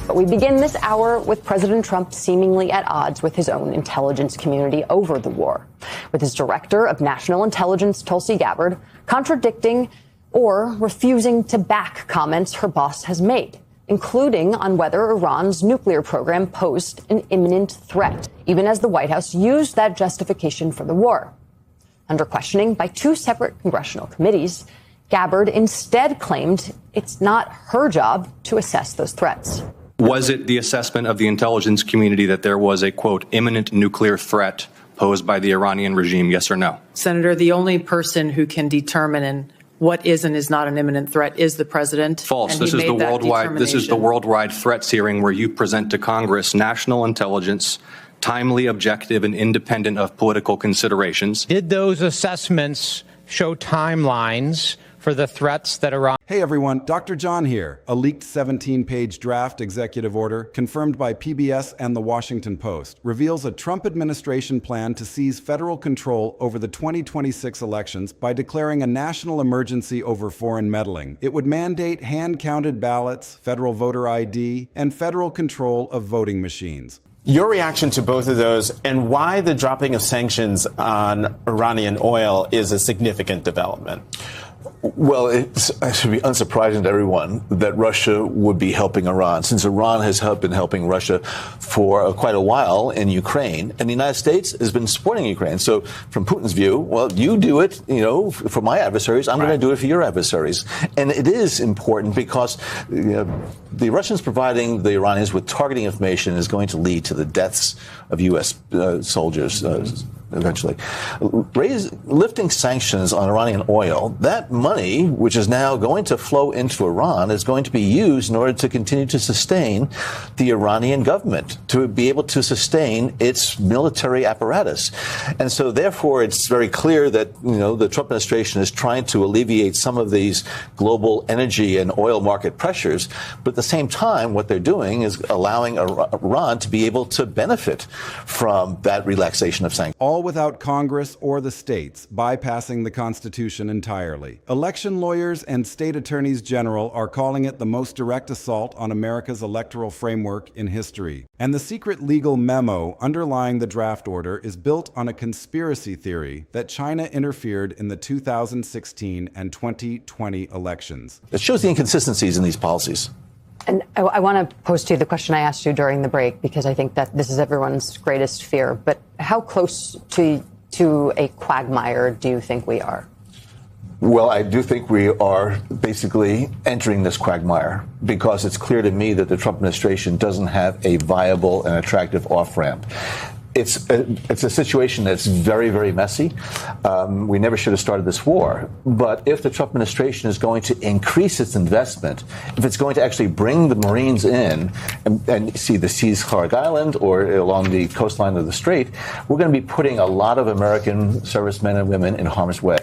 But we begin this hour with President Trump seemingly at odds with his own intelligence community over the war, with his director of national intelligence, Tulsi Gabbard, contradicting or refusing to back comments her boss has made, including on whether Iran's nuclear program posed an imminent threat, even as the White House used that justification for the war. Under questioning by two separate congressional committees, Gabbard instead claimed it's not her job to assess those threats. Was it the assessment of the intelligence community that there was a, quote, imminent nuclear threat posed by the Iranian regime, yes or no? Senator, the only person who can determine what is and is not an imminent threat is the president. False. This is the worldwide threats hearing where you present to Congress national intelligence, timely, objective, and independent of political considerations. Did those assessments show timelines for the threats that Iran... Hey everyone, Dr. John here. A leaked 17-page draft executive order, confirmed by PBS and The Washington Post, reveals a Trump administration plan to seize federal control over the 2026 elections by declaring a national emergency over foreign meddling. It would mandate hand-counted ballots, federal voter ID, and federal control of voting machines. Your reaction to both of those and why the dropping of sanctions on Iranian oil is a significant development? Well, it should be unsurprising to everyone that Russia would be helping Iran, since Iran has been helping Russia for quite a while in Ukraine, and the United States has been supporting Ukraine. So from Putin's view, well, you do it, for my adversaries, I'm going to do it for your adversaries. And it is important because the Russians providing the Iranians with targeting information is going to lead to the deaths of U.S. soldiers eventually. Lifting sanctions on Iranian oil, that money, which is now going to flow into Iran, is going to be used in order to continue to sustain the Iranian government, to be able to sustain its military apparatus. And so, therefore, it's very clear that, the Trump administration is trying to alleviate some of these global energy and oil market pressures. But at the same time, what they're doing is allowing Iran to be able to benefit from that relaxation of sanctions. All without Congress or the states bypassing the Constitution entirely. Election lawyers and state attorneys general are calling it the most direct assault on America's electoral framework in history. And the secret legal memo underlying the draft order is built on a conspiracy theory that China interfered in the 2016 and 2020 elections. It shows the inconsistencies in these policies. And I want to pose to you the question I asked you during the break, because I think that this is everyone's greatest fear. But how close to a quagmire do you think we are? Well, I do think we are basically entering this quagmire, because it's clear to me that the Trump administration doesn't have a viable and attractive off-ramp. It's a situation that's very, very messy. We never should have started this war. But if the Trump administration is going to increase its investment, if it's going to actually bring the Marines in and see the seize Clark Island or along the coastline of the Strait, we're going to be putting a lot of American servicemen and women in harm's way.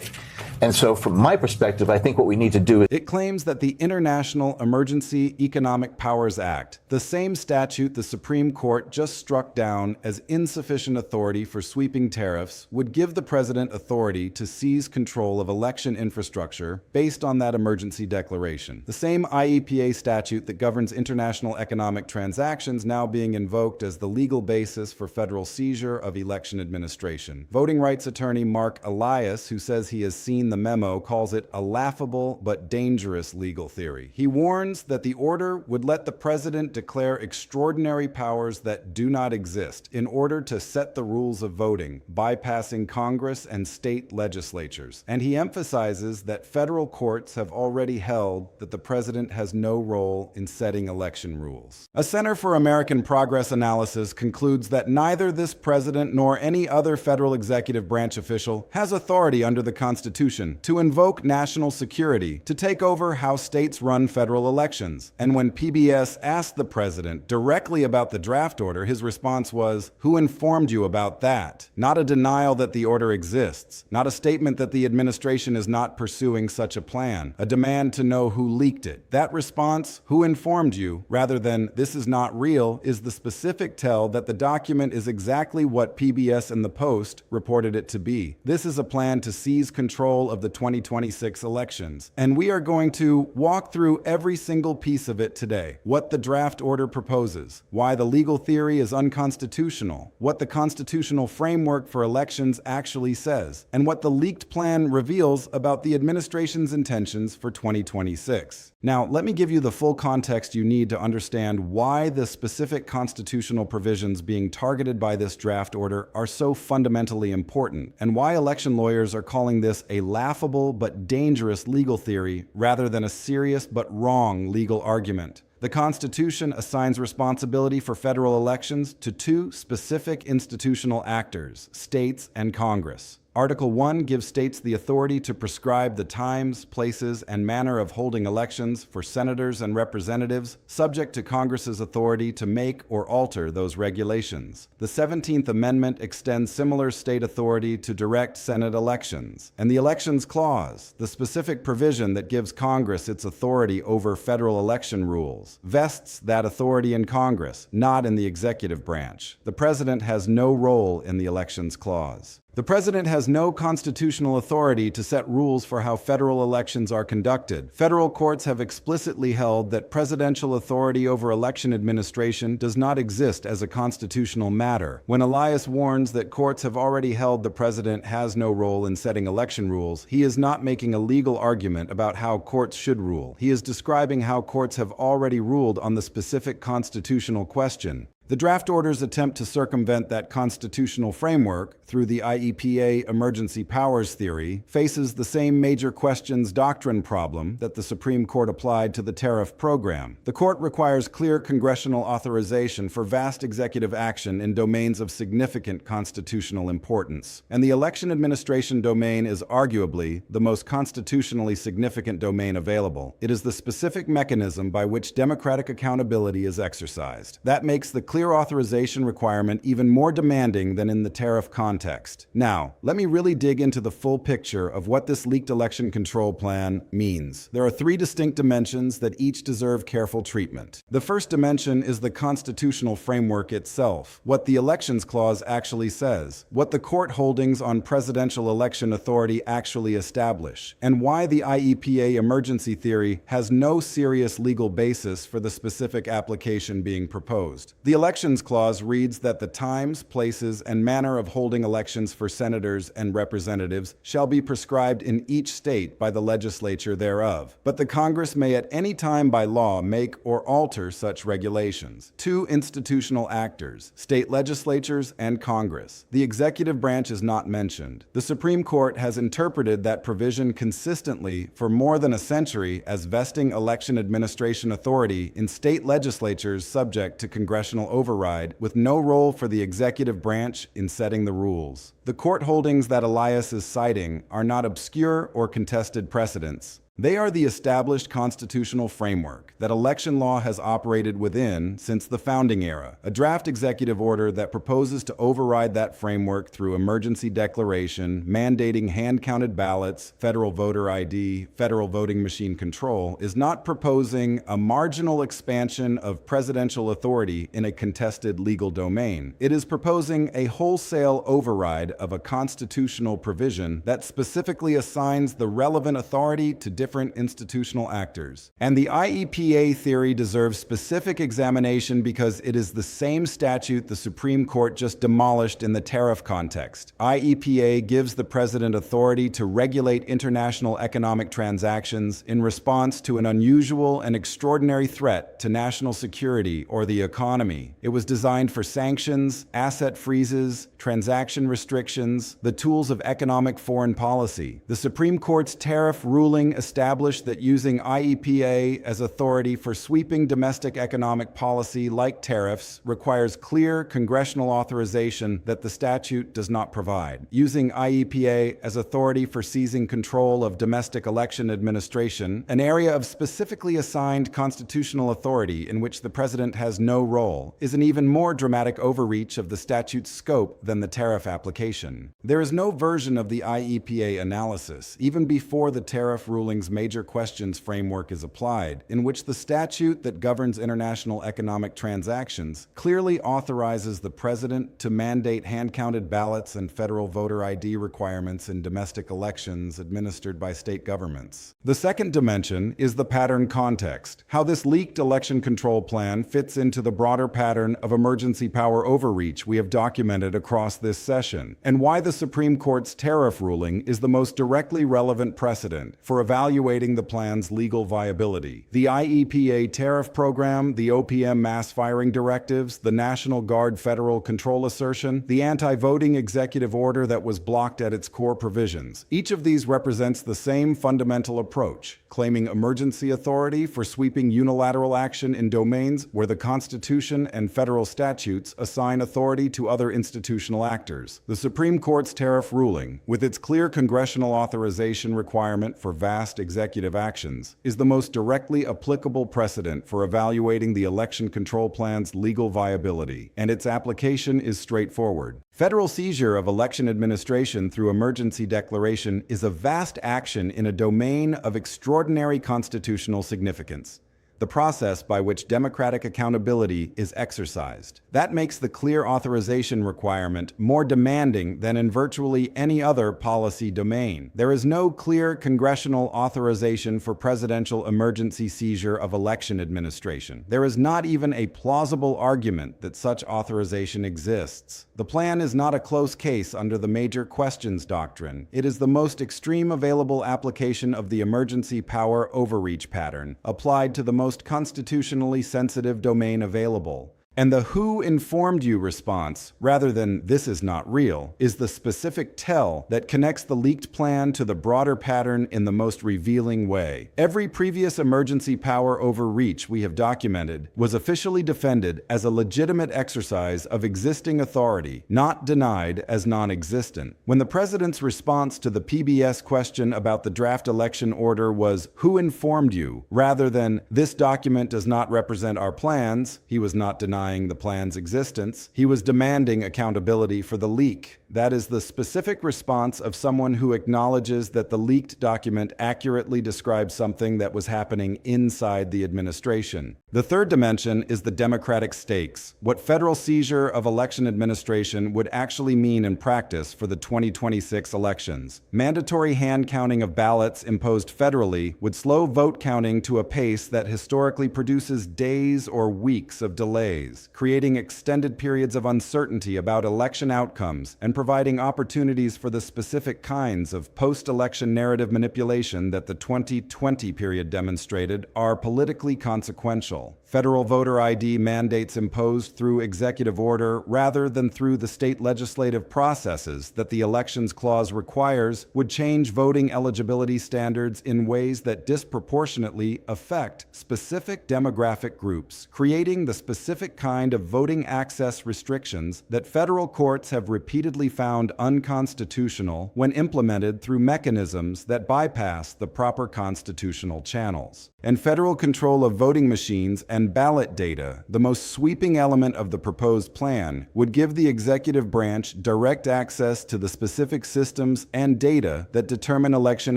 And so from my perspective, I think what we need to do is... It claims that the International Emergency Economic Powers Act, the same statute the Supreme Court just struck down as insufficient authority for sweeping tariffs, would give the president authority to seize control of election infrastructure based on that emergency declaration. The same IEPA statute that governs international economic transactions now being invoked as the legal basis for federal seizure of election administration. Voting rights attorney Mark Elias, who says he has seen the memo, calls it a laughable but dangerous legal theory. He warns that the order would let the president declare extraordinary powers that do not exist in order to set the rules of voting, bypassing Congress and state legislatures. And he emphasizes that federal courts have already held that the president has no role in setting election rules. A Center for American Progress analysis concludes that neither this president nor any other federal executive branch official has authority under the Constitution to invoke national security to take over how states run federal elections. And when PBS asked the president directly about the draft order, his response was, "Who informed you about that?" Not a denial that the order exists, not a statement that the administration is not pursuing such a plan, a demand to know who leaked it. That response, "Who informed you?" rather than "This is not real," is the specific tell that the document is exactly what PBS and the Post reported it to be. This is a plan to seize control control of the 2026 elections. And we are going to walk through every single piece of it today. What the draft order proposes, why the legal theory is unconstitutional, what the constitutional framework for elections actually says, and what the leaked plan reveals about the administration's intentions for 2026. Now, let me give you the full context you need to understand why the specific constitutional provisions being targeted by this draft order are so fundamentally important, and why election lawyers are calling this a laughable but dangerous legal theory rather than a serious but wrong legal argument. The Constitution assigns responsibility for federal elections to two specific institutional actors, states and Congress. Article 1 gives states the authority to prescribe the times, places, and manner of holding elections for senators and representatives, subject to Congress's authority to make or alter those regulations. The 17th Amendment extends similar state authority to direct Senate elections. And the Elections Clause, the specific provision that gives Congress its authority over federal election rules, vests that authority in Congress, not in the executive branch. The President has no role in the Elections Clause. The President has no constitutional authority to set rules for how federal elections are conducted. Federal courts have explicitly held that presidential authority over election administration does not exist as a constitutional matter. When Elias warns that courts have already held the President has no role in setting election rules, he is not making a legal argument about how courts should rule. He is describing how courts have already ruled on the specific constitutional question. The draft orders attempt to circumvent that constitutional framework through the IEPA emergency powers theory faces the same major questions doctrine problem that the Supreme Court applied to the tariff program. The court requires clear congressional authorization for vast executive action in domains of significant constitutional importance. And the election administration domain is arguably the most constitutionally significant domain available. It is the specific mechanism by which democratic accountability is exercised. That makes the clear authorization requirement even more demanding than in the tariff context. Now, let me really dig into the full picture of what this leaked election control plan means. There are three distinct dimensions that each deserve careful treatment. The first dimension is the constitutional framework itself, what the Elections Clause actually says, what the court holdings on presidential election authority actually establish, and why the IEPA emergency theory has no serious legal basis for the specific application being proposed. The Elections Clause reads that the times, places, and manner of holding elections for senators and representatives shall be prescribed in each state by the legislature thereof. But the Congress may at any time by law make or alter such regulations. Two institutional actors, state legislatures and Congress. The executive branch is not mentioned. The Supreme Court has interpreted that provision consistently for more than a century as vesting election administration authority in state legislatures subject to congressional override, with no role for the executive branch in setting the rules. The court holdings that Elias is citing are not obscure or contested precedents. They are the established constitutional framework that election law has operated within since the founding era. A draft executive order that proposes to override that framework through emergency declaration, mandating hand-counted ballots, federal voter ID, federal voting machine control, is not proposing a marginal expansion of presidential authority in a contested legal domain. It is proposing a wholesale override of a constitutional provision that specifically assigns the relevant authority to different institutional actors. And the IEPA theory deserves specific examination because it is the same statute the Supreme Court just demolished in the tariff context. IEPA gives the president authority to regulate international economic transactions in response to an unusual and extraordinary threat to national security or the economy. It was designed for sanctions, asset freezes, transaction restrictions, the tools of economic foreign policy. The Supreme Court's tariff ruling established that using IEPA as authority for sweeping domestic economic policy like tariffs requires clear congressional authorization that the statute does not provide. Using IEPA as authority for seizing control of domestic election administration, an area of specifically assigned constitutional authority in which the president has no role, is an even more dramatic overreach of the statute's scope than the tariff application. There is no version of the IEPA analysis, even before the tariff rulings Hearing's major questions framework is applied, in which the statute that governs international economic transactions clearly authorizes the president to mandate hand-counted ballots and federal voter ID requirements in domestic elections administered by state governments. The second dimension is the pattern context, how this leaked election control plan fits into the broader pattern of emergency power overreach we have documented across this session, and why the Supreme Court's tariff ruling is the most directly relevant precedent for evaluating the plan's legal viability. The IEPA tariff program, the OPM mass firing directives, the National Guard federal control assertion, the anti-voting executive order that was blocked at its core provisions. Each of these represents the same fundamental approach, claiming emergency authority for sweeping unilateral action in domains where the Constitution and federal statutes assign authority to other institutional actors. The Supreme Court's tariff ruling, with its clear congressional authorization requirement for vast executive actions, is the most directly applicable precedent for evaluating the election control plan's legal viability, and its application is straightforward. Federal seizure of election administration through emergency declaration is a vast action in a domain of extraordinary constitutional significance, the process by which democratic accountability is exercised. That makes the clear authorization requirement more demanding than in virtually any other policy domain. There is no clear congressional authorization for presidential emergency seizure of election administration. There is not even a plausible argument that such authorization exists. The plan is not a close case under the major questions doctrine. It is the most extreme available application of the emergency power overreach pattern, applied to the most constitutionally sensitive domain available. And the "who informed you" response, rather than "this is not real," is the specific tell that connects the leaked plan to the broader pattern in the most revealing way. Every previous emergency power overreach we have documented was officially defended as a legitimate exercise of existing authority, not denied as non-existent. When the president's response to the PBS question about the draft election order was "who informed you," rather than "this document does not represent our plans," he was not denying the plan's existence. He was demanding accountability for the leak. That is the specific response of someone who acknowledges that the leaked document accurately describes something that was happening inside the administration. The third dimension is the democratic stakes, what federal seizure of election administration would actually mean in practice for the 2026 elections. Mandatory hand counting of ballots imposed federally would slow vote counting to a pace that historically produces days or weeks of delays, creating extended periods of uncertainty about election outcomes and providing opportunities for the specific kinds of post-election narrative manipulation that the 2020 period demonstrated are politically consequential. Federal voter ID mandates imposed through executive order rather than through the state legislative processes that the Elections Clause requires would change voting eligibility standards in ways that disproportionately affect specific demographic groups, creating the specific kind of voting access restrictions that federal courts have repeatedly found unconstitutional when implemented through mechanisms that bypass the proper constitutional channels. And federal control of voting machines and ballot data, the most sweeping element of the proposed plan, would give the executive branch direct access to the specific systems and data that determine election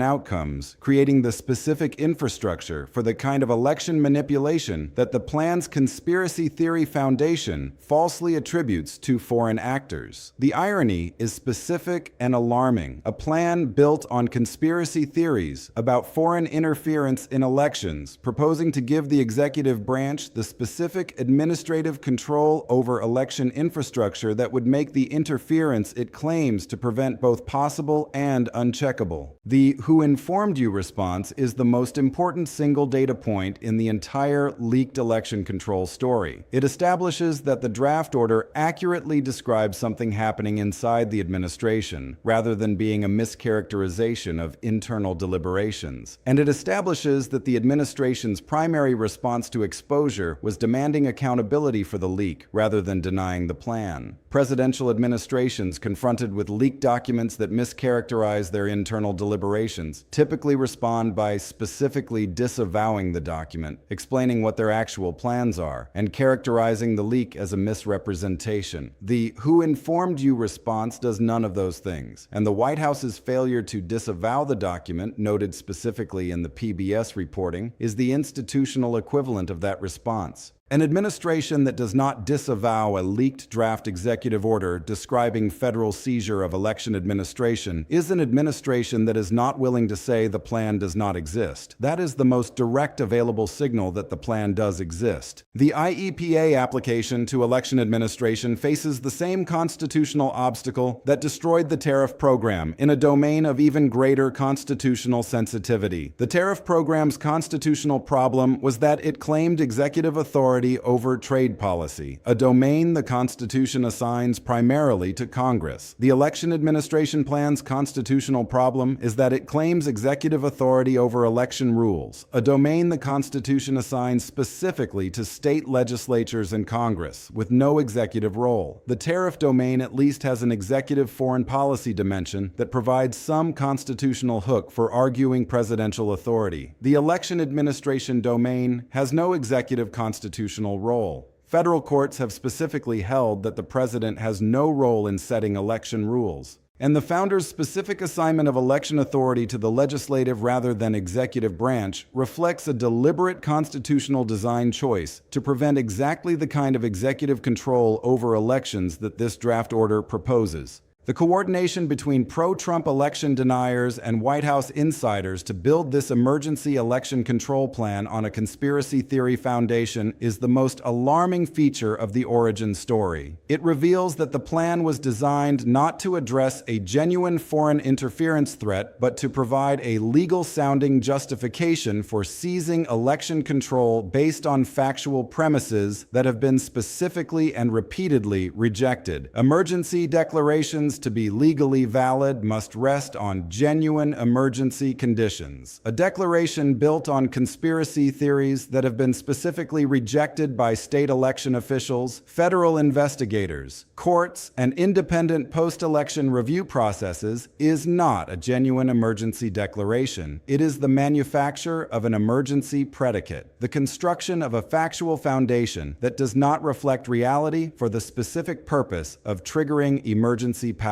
outcomes, creating the specific infrastructure for the kind of election manipulation that the plan's conspiracy theory foundation falsely attributes to foreign actors. The irony is specific and alarming. A plan built on conspiracy theories about foreign interference in elections, proposing to give the executive branch the specific administrative control over election infrastructure that would make the interference it claims to prevent both possible and uncheckable. The "who informed you" response is the most important single data point in the entire leaked election control story. It establishes that the draft order accurately describes something happening inside the administration, rather than being a mischaracterization of internal deliberations. And it establishes that the administration administration's primary response to exposure was demanding accountability for the leak rather than denying the plan. Presidential administrations confronted with leaked documents that mischaracterize their internal deliberations typically respond by specifically disavowing the document, explaining what their actual plans are, and characterizing the leak as a misrepresentation. The "who informed you" response does none of those things, and the White House's failure to disavow the document, noted specifically in the PBS reporting, is the institutional equivalent of that response. An administration that does not disavow a leaked draft executive order describing federal seizure of election administration is an administration that is not willing to say the plan does not exist. That is the most direct available signal that the plan does exist. The IEPA application to election administration faces the same constitutional obstacle that destroyed the tariff program in a domain of even greater constitutional sensitivity. The tariff program's constitutional problem was that it claimed executive authority over trade policy, a domain the Constitution assigns primarily to Congress. The election administration plan's constitutional problem is that it claims executive authority over election rules, a domain the Constitution assigns specifically to state legislatures and Congress, with no executive role. The tariff domain at least has an executive foreign policy dimension that provides some constitutional hook for arguing presidential authority. The election administration domain has no executive constitutional role. Federal courts have specifically held that the president has no role in setting election rules. And the founders' specific assignment of election authority to the legislative rather than executive branch reflects a deliberate constitutional design choice to prevent exactly the kind of executive control over elections that this draft order proposes. The coordination between pro-Trump election deniers and White House insiders to build this emergency election control plan on a conspiracy theory foundation is the most alarming feature of the origin story. It reveals that the plan was designed not to address a genuine foreign interference threat, but to provide a legal-sounding justification for seizing election control based on factual premises that have been specifically and repeatedly rejected. Emergency declarations to be legally valid must rest on genuine emergency conditions. A declaration built on conspiracy theories that have been specifically rejected by state election officials, federal investigators, courts, and independent post-election review processes is not a genuine emergency declaration. It is the manufacture of an emergency predicate, the construction of a factual foundation that does not reflect reality for the specific purpose of triggering emergency powers.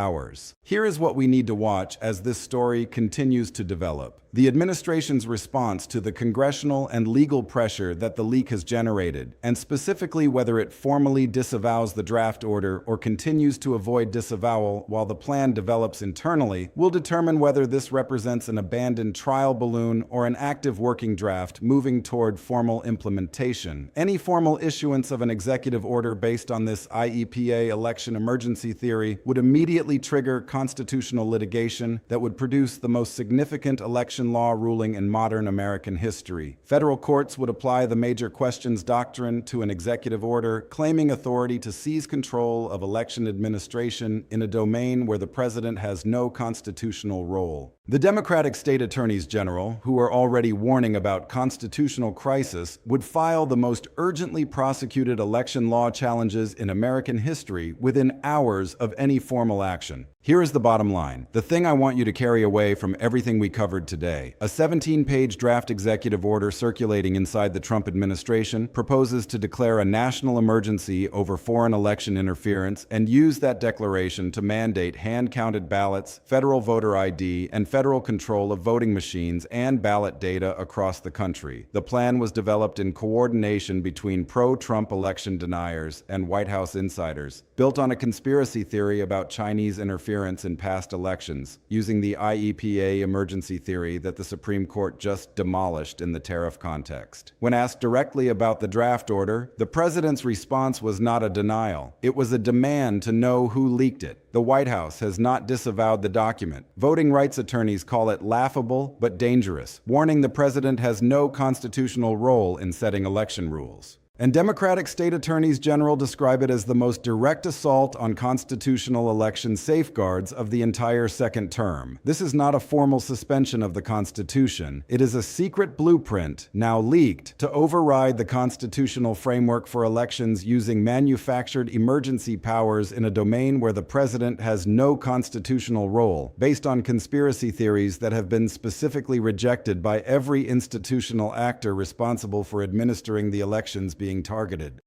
Here is what we need to watch as this story continues to develop. The administration's response to the congressional and legal pressure that the leak has generated, and specifically whether it formally disavows the draft order or continues to avoid disavowal while the plan develops internally, will determine whether this represents an abandoned trial balloon or an active working draft moving toward formal implementation. Any formal issuance of an executive order based on this IEPA election emergency theory would immediately trigger constitutional litigation that would produce the most significant election law ruling in modern American history. Federal courts would apply the major questions doctrine to an executive order claiming authority to seize control of election administration in a domain where the president has no constitutional role. The Democratic state attorneys general, who are already warning about constitutional crisis, would file the most urgently prosecuted election law challenges in American history within hours of any formal action. Here is the bottom line. The thing I want you to carry away from everything we covered today. A 17-page draft executive order circulating inside the Trump administration proposes to declare a national emergency over foreign election interference and use that declaration to mandate hand-counted ballots, federal voter ID, and federal control of voting machines and ballot data across the country. The plan was developed in coordination between pro-Trump election deniers and White House insiders, built on a conspiracy theory about Chinese interference in past elections, using the IEPA emergency theory that the Supreme Court just demolished in the tariff context. When asked directly about the draft order, the president's response was not a denial. It was a demand to know who leaked it. The White House has not disavowed the document. Voting rights attorneys call it laughable but dangerous, warning the president has no constitutional role in setting election rules. And Democratic state attorneys general describe it as the most direct assault on constitutional election safeguards of the entire second term. This is not a formal suspension of the Constitution. It is a secret blueprint, now leaked, to override the constitutional framework for elections using manufactured emergency powers in a domain where the president has no constitutional role, based on conspiracy theories that have been specifically rejected by every institutional actor responsible for administering the elections being targeted.